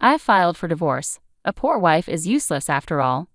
I filed for divorce. A poor wife is useless after all.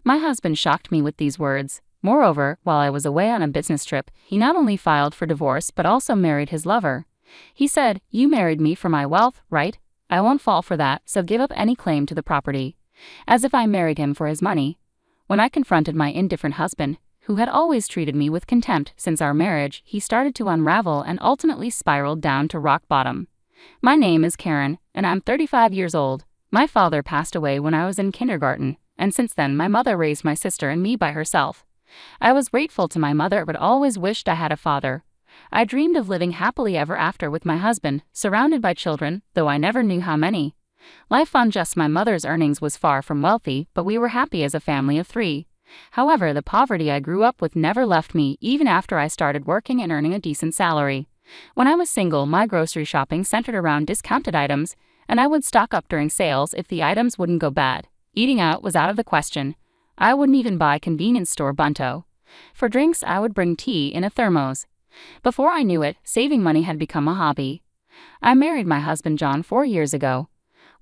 My husband shocked me with these words. Moreover, while I was away on a business trip, he not only filed for divorce but also married his lover. He said, "You married me for my wealth, right? I won't fall for that, so give up any claim to the property." As if I married him for his money. When I confronted my indifferent husband, who had always treated me with contempt since our marriage, he started to unravel and ultimately spiraled down to rock bottom. My name is Karen, and I'm 35 years old. My father passed away when I was in kindergarten, and since then my mother raised my sister and me by herself. I was grateful to my mother but always wished I had a father. I dreamed of living happily ever after with my husband, surrounded by children, though I never knew how many. Life on just my mother's earnings was far from wealthy, but we were happy as a family of 3. However, the poverty I grew up with never left me even after I started working and earning a decent salary. When I was single, my grocery shopping centered around discounted items, and I would stock up during sales if the items wouldn't go bad. Eating out was out of the question. I wouldn't even buy convenience store bunto. For drinks, I would bring tea in a thermos. Before I knew it, saving money had become a hobby. I married my husband John 4 years ago.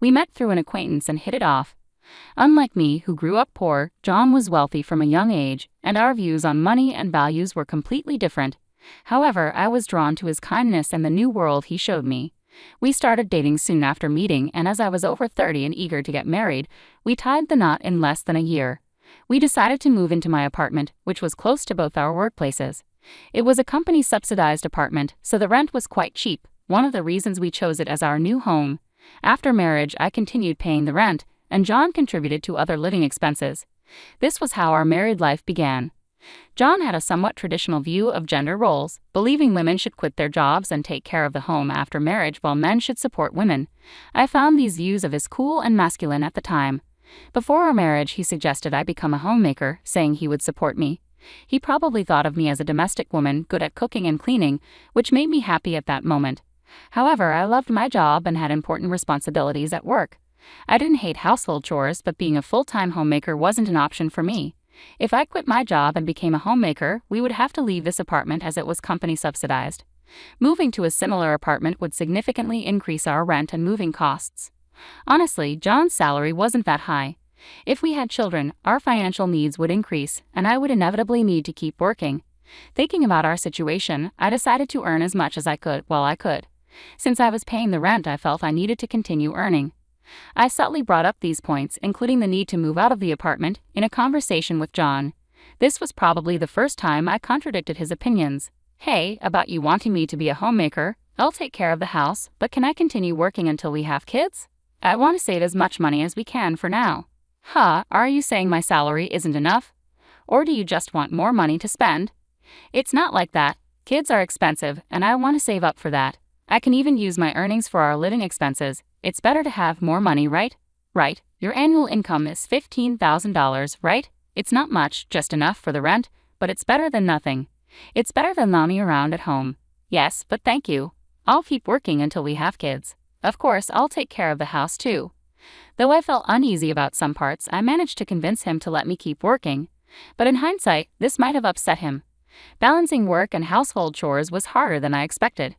We met through an acquaintance and hit it off. Unlike me, who grew up poor, John was wealthy from a young age, and our views on money and values were completely different. However, I was drawn to his kindness and the new world he showed me. We started dating soon after meeting, and as I was over 30 and eager to get married, we tied the knot in less than a year. We decided to move into my apartment, which was close to both our workplaces. It was a company-subsidized apartment, so the rent was quite cheap, one of the reasons we chose it as our new home. After marriage, I continued paying the rent, and John contributed to other living expenses. This was how our married life began. John had a somewhat traditional view of gender roles, believing women should quit their jobs and take care of the home after marriage while men should support women. I found these views of his cool and masculine at the time. Before our marriage, he suggested I become a homemaker, saying he would support me. He probably thought of me as a domestic woman, good at cooking and cleaning, which made me happy at that moment. However, I loved my job and had important responsibilities at work. I didn't hate household chores, but being a full-time homemaker wasn't an option for me. If I quit my job and became a homemaker, we would have to leave this apartment as it was company subsidized. Moving to a similar apartment would significantly increase our rent and moving costs. Honestly, John's salary wasn't that high. If we had children, our financial needs would increase, and I would inevitably need to keep working. Thinking about our situation, I decided to earn as much as I could while I could. Since I was paying the rent, I felt I needed to continue earning. I subtly brought up these points, including the need to move out of the apartment, in a conversation with John. This was probably the first time I contradicted his opinions. "Hey, about you wanting me to be a homemaker, I'll take care of the house, but can I continue working until we have kids? I want to save as much money as we can for now." Are you saying my salary isn't enough? Or do you just want more money to spend? It's not like that. Kids are expensive, and I want to save up for that. I can even use my earnings for our living expenses. It's better to have more money, right? Right. Your annual income is $15,000, right? It's not much, just enough for the rent, but it's better than nothing. It's better than lounging around at home. Yes, but thank you. I'll keep working until we have kids. Of course, I'll take care of the house too. Though I felt uneasy about some parts, I managed to convince him to let me keep working. But in hindsight, this might have upset him. Balancing work and household chores was harder than I expected.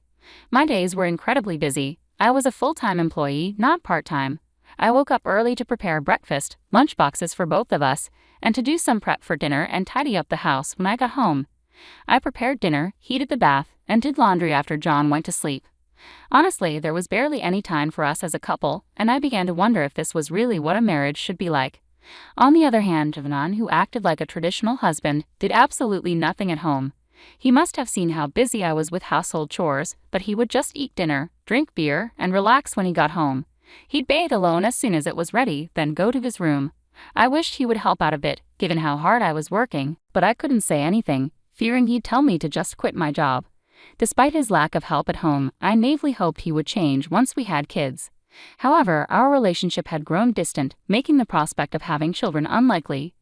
My days were incredibly busy. I was a full-time employee, not part-time. I woke up early to prepare breakfast, lunch boxes for both of us, and to do some prep for dinner and tidy up the house when I got home. I prepared dinner, heated the bath, and did laundry after John went to sleep. Honestly, there was barely any time for us as a couple, and I began to wonder if this was really what a marriage should be like. On the other hand, Javon, who acted like a traditional husband, did absolutely nothing at home. He must have seen how busy I was with household chores, but he would just eat dinner, drink beer, and relax when he got home. He'd bathe alone as soon as it was ready, then go to his room. I wished he would help out a bit, given how hard I was working, but I couldn't say anything, fearing he'd tell me to just quit my job. Despite his lack of help at home, I naively hoped he would change once we had kids. However, our relationship had grown distant, making the prospect of having children unlikely.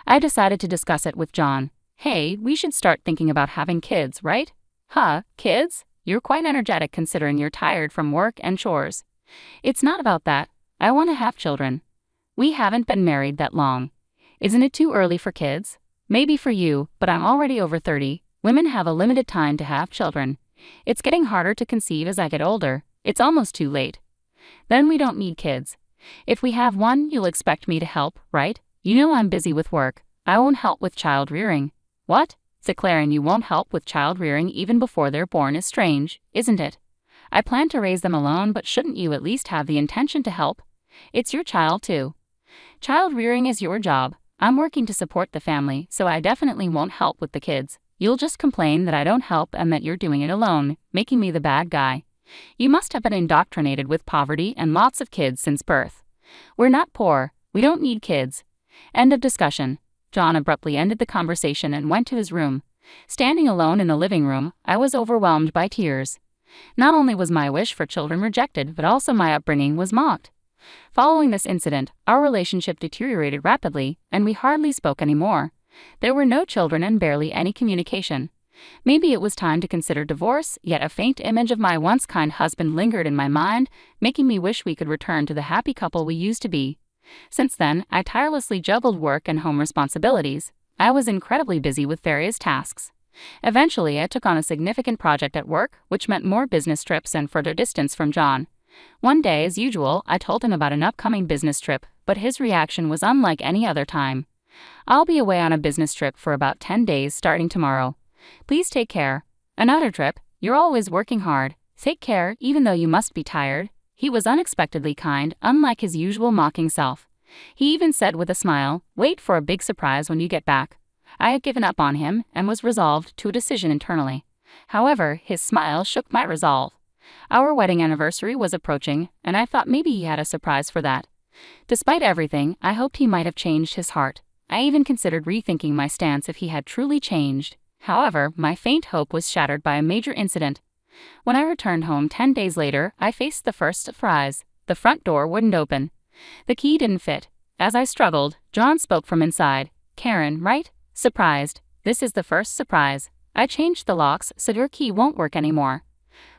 I decided to discuss it with John. "Hey, we should start thinking about having kids, right?" Kids? You're quite energetic considering you're tired from work and chores." "It's not about that. I want to have children." "We haven't been married that long. Isn't it too early for kids?" "Maybe for you, but I'm already over 30. Women have a limited time to have children. It's getting harder to conceive as I get older. It's almost too late." "Then we don't need kids. If we have one, you'll expect me to help, right? You know I'm busy with work. I won't help with child rearing. What? Declaring you won't help with child rearing even before they're born is strange, isn't it? I plan to raise them alone, but shouldn't you at least have the intention to help? It's your child too. Child rearing is your job. I'm working to support the family, so I definitely won't help with the kids. You'll just complain that I don't help and that you're doing it alone, making me the bad guy. You must have been indoctrinated with poverty and lots of kids since birth. We're not poor. We don't need kids. End of discussion. John abruptly ended the conversation and went to his room. Standing alone in the living room, I was overwhelmed by tears. Not only was my wish for children rejected, but also my upbringing was mocked. Following this incident, our relationship deteriorated rapidly, and we hardly spoke anymore. There were no children and barely any communication. Maybe it was time to consider divorce, yet a faint image of my once kind husband lingered in my mind, making me wish we could return to the happy couple we used to be. Since then, I tirelessly juggled work and home responsibilities. I was incredibly busy with various tasks. Eventually, I took on a significant project at work, which meant more business trips and further distance from John. One day, as usual, I told him about an upcoming business trip, but his reaction was unlike any other time. I'll be away on a business trip for about 10 days starting tomorrow. Please take care. Another trip? You're always working hard. Take care, even though you must be tired. He was unexpectedly kind, unlike his usual mocking self. He even said with a smile, "Wait for a big surprise when you get back." I had given up on him and was resolved to a decision internally. However, his smile shook my resolve. Our wedding anniversary was approaching, and I thought maybe he had a surprise for that. Despite everything, I hoped he might have changed his heart. I even considered rethinking my stance if he had truly changed. However, my faint hope was shattered by a major incident. When I returned home 10 days later, I faced the first surprise. The front door wouldn't open. The key didn't fit. As I struggled, John spoke from inside. "Karen, right? Surprised. This is the first surprise. I changed the locks so your key won't work anymore."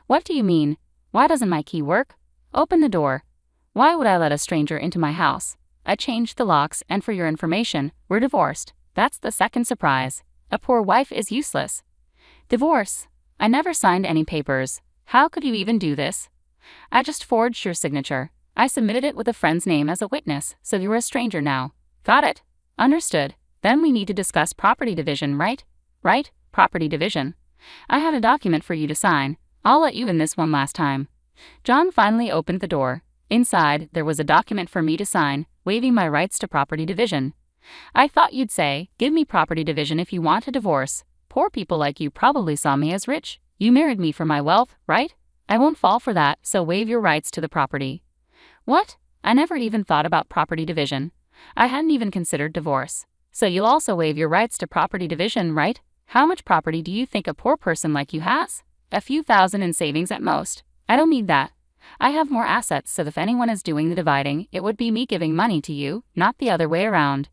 "What do you mean? Why doesn't my key work?" "Open the door." "Why would I let a stranger into my house?" "I changed the locks, and for your information, we're divorced." That's the second surprise. A poor wife is useless. Divorce? I never signed any papers. How could you even do this? I just forged your signature. I submitted it with a friend's name as a witness, so you're a stranger now. Got it? Understood. Then we need to discuss property division, right? Right, property division. I had a document for you to sign. I'll let you in this one last time. John finally opened the door. Inside, there was a document for me to sign, waiving my rights to property division. I thought you'd say, "Give me property division if you want a divorce." Poor people like you probably saw me as rich. You married me for my wealth, right? I won't fall for that, so waive your rights to the property. What? I never even thought about property division. I hadn't even considered divorce. So you'll also waive your rights to property division, right? How much property do you think a poor person like you has? A few thousand in savings at most. I don't need that. I have more assets, so if anyone is doing the dividing, it would be me giving money to you, not the other way around.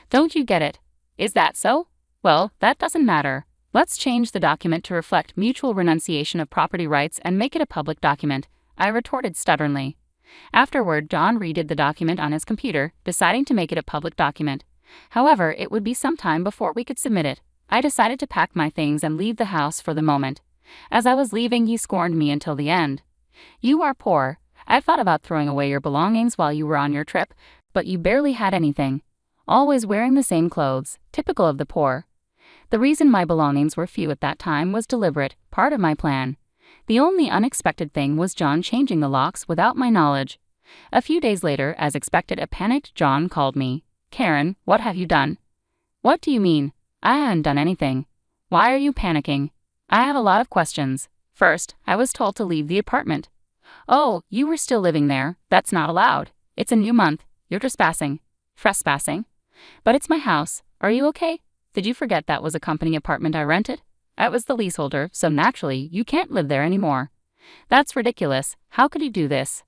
Don't you get it? Is that so? Well, that doesn't matter. Let's change the document to reflect mutual renunciation of property rights and make it a public document, I retorted stubbornly. Afterward, John redid the document on his computer, deciding to make it a public document. However, it would be some time before we could submit it. I decided to pack my things and leave the house for the moment. As I was leaving, he scorned me until the end. "You are poor. I thought about throwing away your belongings while you were on your trip, but you barely had anything. Always wearing the same clothes, typical of the poor." The reason my belongings were few at that time was deliberate, part of my plan. The only unexpected thing was John changing the locks without my knowledge. A few days later, as expected, a panicked John called me. "Karen, what have you done?" "What do you mean? I haven't done anything." "Why are you panicking?" "I have a lot of questions. First, I was told to leave the apartment." "Oh, you were still living there. That's not allowed. It's a new month. You're trespassing." "Trespassing? But it's my house. Are you okay? Did you forget that was a company apartment I rented? I was the leaseholder, so naturally, you can't live there anymore." "That's ridiculous. How could you do this?"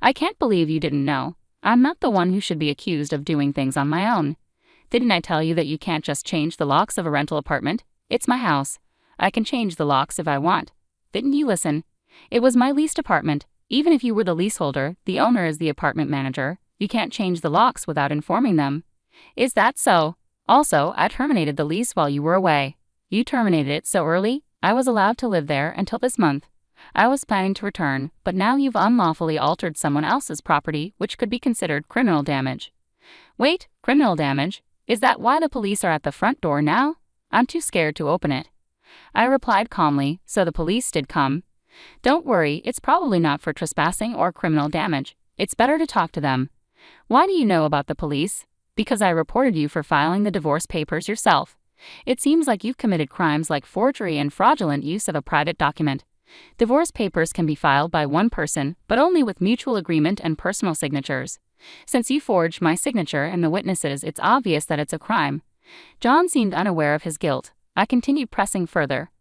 "I can't believe you didn't know. I'm not the one who should be accused of doing things on my own. Didn't I tell you that you can't just change the locks of a rental apartment? It's my house. I can change the locks if I want. Didn't you listen? It was my leased apartment. Even if you were the leaseholder, the owner is the apartment manager. You can't change the locks without informing them." "Is that so? Also, I terminated the lease while you were away." "You terminated it so early? I was allowed to live there until this month." I was planning to return, but now you've unlawfully altered someone else's property, which could be considered criminal damage. Wait, criminal damage? Is that why the police are at the front door now? I'm too scared to open it. I replied calmly, so the police did come. Don't worry, it's probably not for trespassing or criminal damage. It's better to talk to them. Why do you know about the police? Because I reported you for filing the divorce papers yourself. It seems like you've committed crimes like forgery and fraudulent use of a private document. Divorce papers can be filed by one person, but only with mutual agreement and personal signatures. Since you forged my signature and the witnesses, it's obvious that it's a crime. John seemed unaware of his guilt. I continued pressing further.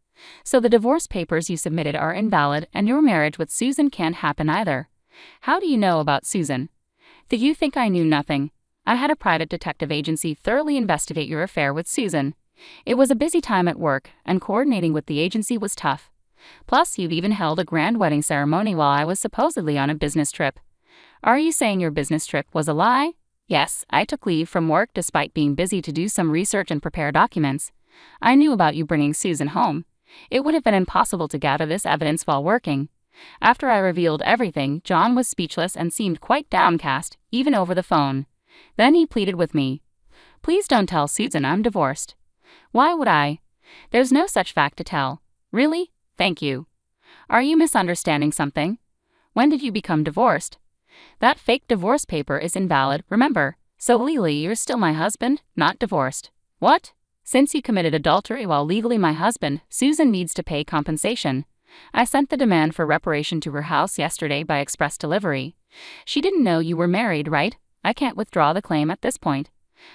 So the divorce papers you submitted are invalid, and your marriage with Susan can't happen either. How do you know about Susan? Did you think I knew nothing? I had a private detective agency thoroughly investigate your affair with Susan. It was a busy time at work, and coordinating with the agency was tough. Plus, you've even held a grand wedding ceremony while I was supposedly on a business trip. Are you saying your business trip was a lie? Yes, I took leave from work despite being busy to do some research and prepare documents. I knew about you bringing Susan home. It would have been impossible to gather this evidence while working. After I revealed everything, John was speechless and seemed quite downcast, even over the phone. Then he pleaded with me. Please don't tell Susan I'm divorced. Why would I? There's no such fact to tell. Really? Thank you. Are you misunderstanding something? When did you become divorced? That fake divorce paper is invalid, remember. So legally you're still my husband, not divorced. What? Since you committed adultery while legally my husband, Susan needs to pay compensation. I sent the demand for reparation to her house yesterday by express delivery. She didn't know you were married, right? I can't withdraw the claim at this point.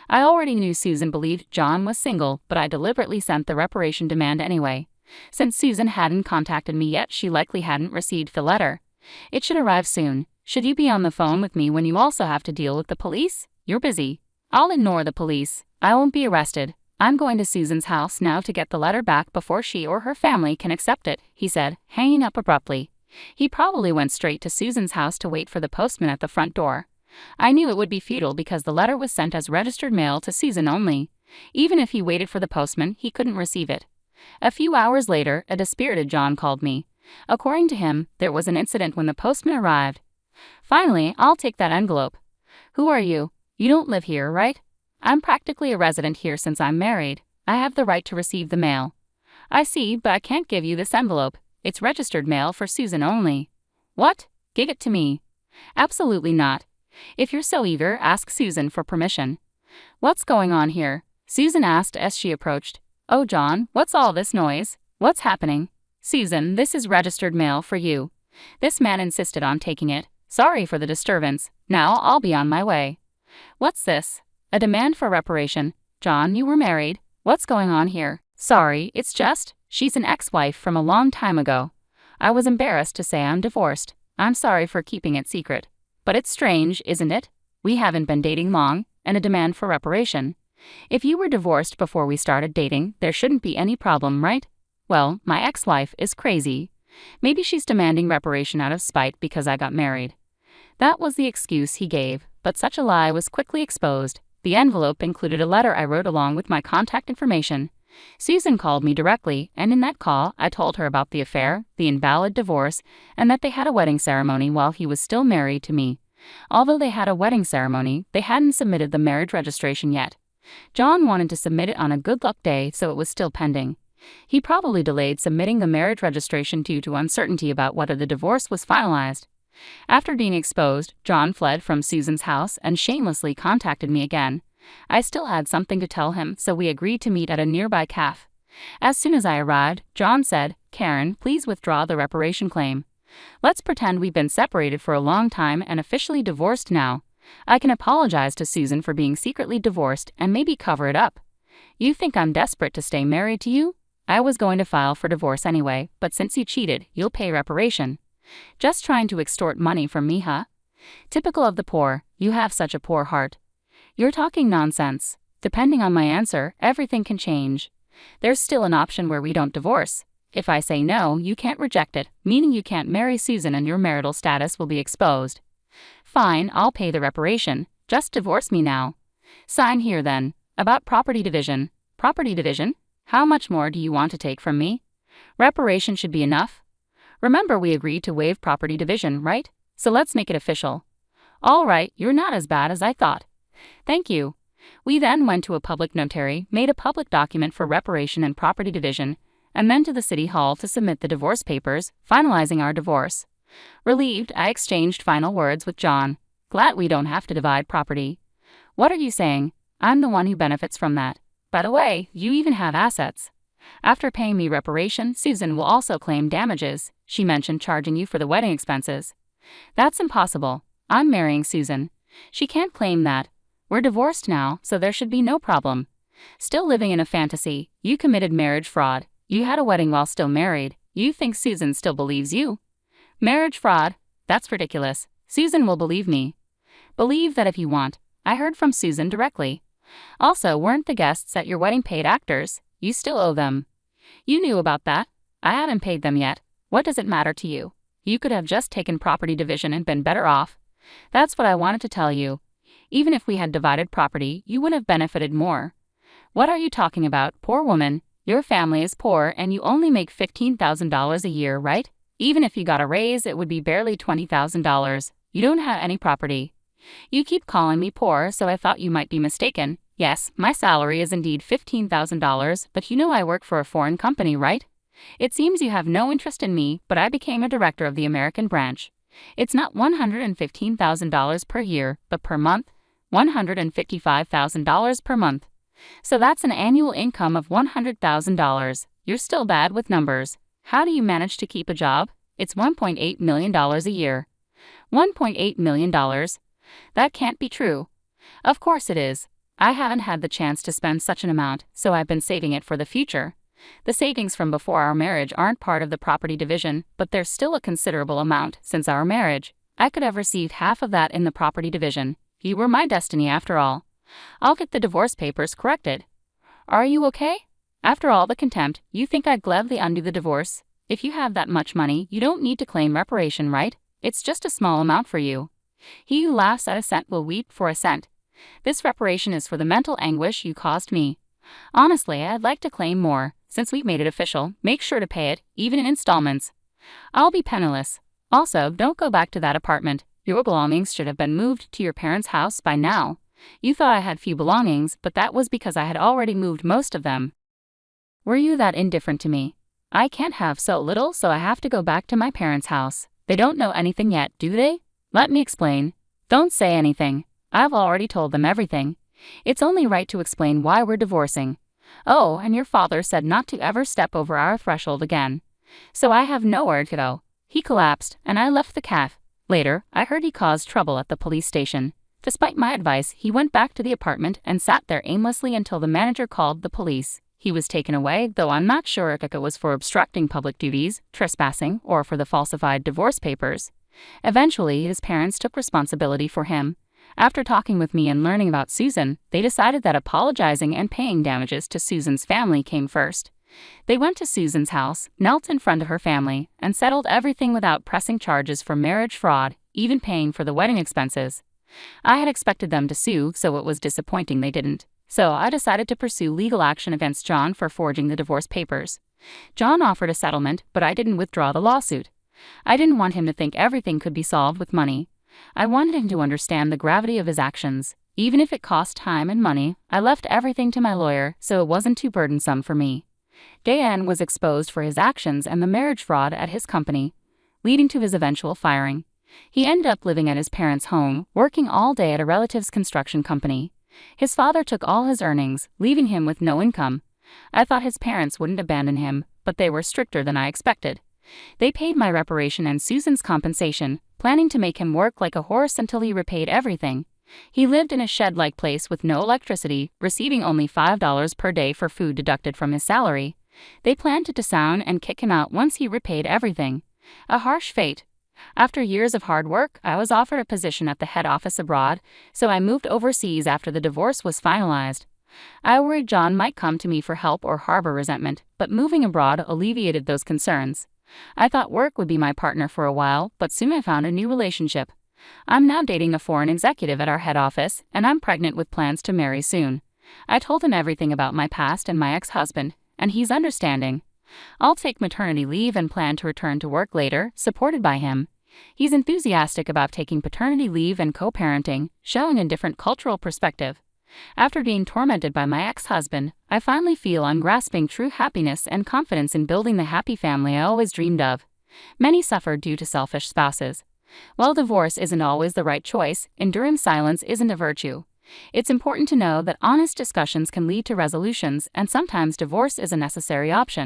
I already knew Susan believed John was single, but I deliberately sent the reparation demand anyway. Since Susan hadn't contacted me yet, she likely hadn't received the letter. It should arrive soon. Should you be on the phone with me when you also have to deal with the police? You're busy. I'll ignore the police. I won't be arrested. I'm going to Susan's house now to get the letter back before she or her family can accept it, he said, hanging up abruptly. He probably went straight to Susan's house to wait for the postman at the front door. I knew it would be futile because the letter was sent as registered mail to Susan only. Even if he waited for the postman, he couldn't receive it. A few hours later, a dispirited John called me. According to him, there was an incident when the postman arrived. Finally, I'll take that envelope. Who are you? You don't live here, right? I'm practically a resident here since I'm married. I have the right to receive the mail. I see, but I can't give you this envelope. It's registered mail for Susan only. What? Give it to me. Absolutely not. If you're so eager, ask Susan for permission. What's going on here? Susan asked as she approached. Oh, John, what's all this noise? What's happening? Susan, this is registered mail for you. This man insisted on taking it. Sorry for the disturbance. Now I'll be on my way. What's this? A demand for reparation. John, you were married. What's going on here? Sorry, it's just, she's an ex-wife from a long time ago. I was embarrassed to say I'm divorced. I'm sorry for keeping it secret. But it's strange, isn't it? We haven't been dating long, and a demand for reparation. If you were divorced before we started dating, there shouldn't be any problem, right? Well, my ex-wife is crazy. Maybe she's demanding reparation out of spite because I got married. That was the excuse he gave, but such a lie was quickly exposed. The envelope included a letter I wrote along with my contact information. Susan called me directly, and in that call, I told her about the affair, the invalid divorce, and that they had a wedding ceremony while he was still married to me. Although they had a wedding ceremony, they hadn't submitted the marriage registration yet. John wanted to submit it on a good luck day, so it was still pending. He probably delayed submitting the marriage registration due to uncertainty about whether the divorce was finalized. After being exposed, John fled from Susan's house and shamelessly contacted me again. I still had something to tell him, so we agreed to meet at a nearby cafe. As soon as I arrived, John said, Karen, please withdraw the reparation claim. Let's pretend we've been separated for a long time and officially divorced now. I can apologize to Susan for being secretly divorced and maybe cover it up. You think I'm desperate to stay married to you? I was going to file for divorce anyway, but since you cheated, you'll pay reparation. Just trying to extort money from me, huh? Typical of the poor, you have such a poor heart. You're talking nonsense. Depending on my answer, everything can change. There's still an option where we don't divorce. If I say no, you can't reject it, meaning you can't marry Susan and your marital status will be exposed. Fine, I'll pay the reparation. Just divorce me now. Sign here then. About property division. Property division? How much more do you want to take from me? Reparation should be enough. Remember we agreed to waive property division, right? So let's make it official. All right, you're not as bad as I thought. Thank you. We then went to a public notary, made a public document for reparation and property division, and then to the city hall to submit the divorce papers, finalizing our divorce. Relieved, I exchanged final words with John. Glad we don't have to divide property. What are you saying? I'm the one who benefits from that. By the way, you even have assets. After paying me reparation, Susan will also claim damages. She mentioned charging you for the wedding expenses. That's impossible. I'm marrying Susan. She can't claim that. We're divorced now, so there should be no problem. Still living in a fantasy. You committed marriage fraud. You had a wedding while still married. You think Susan still believes you? Marriage fraud? That's ridiculous. Susan will believe me. Believe that if you want. I heard from Susan directly. Also, weren't the guests at your wedding paid actors? You still owe them. You knew about that. I haven't paid them yet. What does it matter to you? You could have just taken property division and been better off. That's what I wanted to tell you. Even if we had divided property, you would have benefited more. What are you talking about, poor woman? Your family is poor and you only make $15,000 a year, right? Even if you got a raise, it would be barely $20,000. You don't have any property. You keep calling me poor, so I thought you might be mistaken. Yes, my salary is indeed $15,000, but you know I work for a foreign company, right? It seems you have no interest in me, but I became a director of the American branch. It's not $115,000 per year, but per month, $155,000 per month. So that's an annual income of $100,000. You're still bad with numbers. How do you manage to keep a job? It's $1.8 million a year. $1.8 million? That can't be true. Of course it is. I haven't had the chance to spend such an amount, so I've been saving it for the future. The savings from before our marriage aren't part of the property division, but there's still a considerable amount since our marriage. I could have received half of that in the property division. You were my destiny after all. I'll get the divorce papers corrected. Are you okay? After all the contempt, you think I'd gladly undo the divorce? If you have that much money, you don't need to claim reparation, right? It's just a small amount for you. He who laughs at a cent will weep for a cent. This reparation is for the mental anguish you caused me. Honestly, I'd like to claim more. Since we've made it official, make sure to pay it, even in installments. I'll be penniless. Also, don't go back to that apartment. Your belongings should have been moved to your parents' house by now. You thought I had few belongings, but that was because I had already moved most of them. Were you that indifferent to me? I can't have so little, so I have to go back to my parents' house. They don't know anything yet, do they? Let me explain. Don't say anything. I've already told them everything. It's only right to explain why we're divorcing. Oh, and your father said not to ever step over our threshold again. So I have nowhere to go. He collapsed, and I left the cafe. Later, I heard he caused trouble at the police station. Despite my advice, he went back to the apartment and sat there aimlessly until the manager called the police. He was taken away, though I'm not sure if it was for obstructing public duties, trespassing, or for the falsified divorce papers. Eventually, his parents took responsibility for him. After talking with me and learning about Susan, they decided that apologizing and paying damages to Susan's family came first. They went to Susan's house, knelt in front of her family, and settled everything without pressing charges for marriage fraud, even paying for the wedding expenses. I had expected them to sue, so it was disappointing they didn't. So I decided to pursue legal action against John for forging the divorce papers. John offered a settlement, but I didn't withdraw the lawsuit. I didn't want him to think everything could be solved with money. I wanted him to understand the gravity of his actions. Even if it cost time and money, I left everything to my lawyer, so it wasn't too burdensome for me. Dan was exposed for his actions and the marriage fraud at his company, leading to his eventual firing. He ended up living at his parents' home, working all day at a relative's construction company. His father took all his earnings, leaving him with no income. I thought his parents wouldn't abandon him, but they were stricter than I expected. They paid my reparation and Susan's compensation, planning to make him work like a horse until he repaid everything. He lived in a shed-like place with no electricity, receiving only $5 per day for food deducted from his salary. They planned to disown and kick him out once he repaid everything. A harsh fate. After years of hard work, I was offered a position at the head office abroad, so I moved overseas after the divorce was finalized. I worried John might come to me for help or harbor resentment, but moving abroad alleviated those concerns. I thought work would be my partner for a while, but soon I found a new relationship. I'm now dating a foreign executive at our head office, and I'm pregnant with plans to marry soon. I told him everything about my past and my ex-husband, and he's understanding. I'll take maternity leave and plan to return to work later, supported by him. He's enthusiastic about taking paternity leave and co-parenting, showing a different cultural perspective. After being tormented by my ex-husband, I finally feel I'm grasping true happiness and confidence in building the happy family I always dreamed of. Many suffer due to selfish spouses. While divorce isn't always the right choice, enduring silence isn't a virtue. It's important to know that honest discussions can lead to resolutions, and sometimes divorce is a necessary option.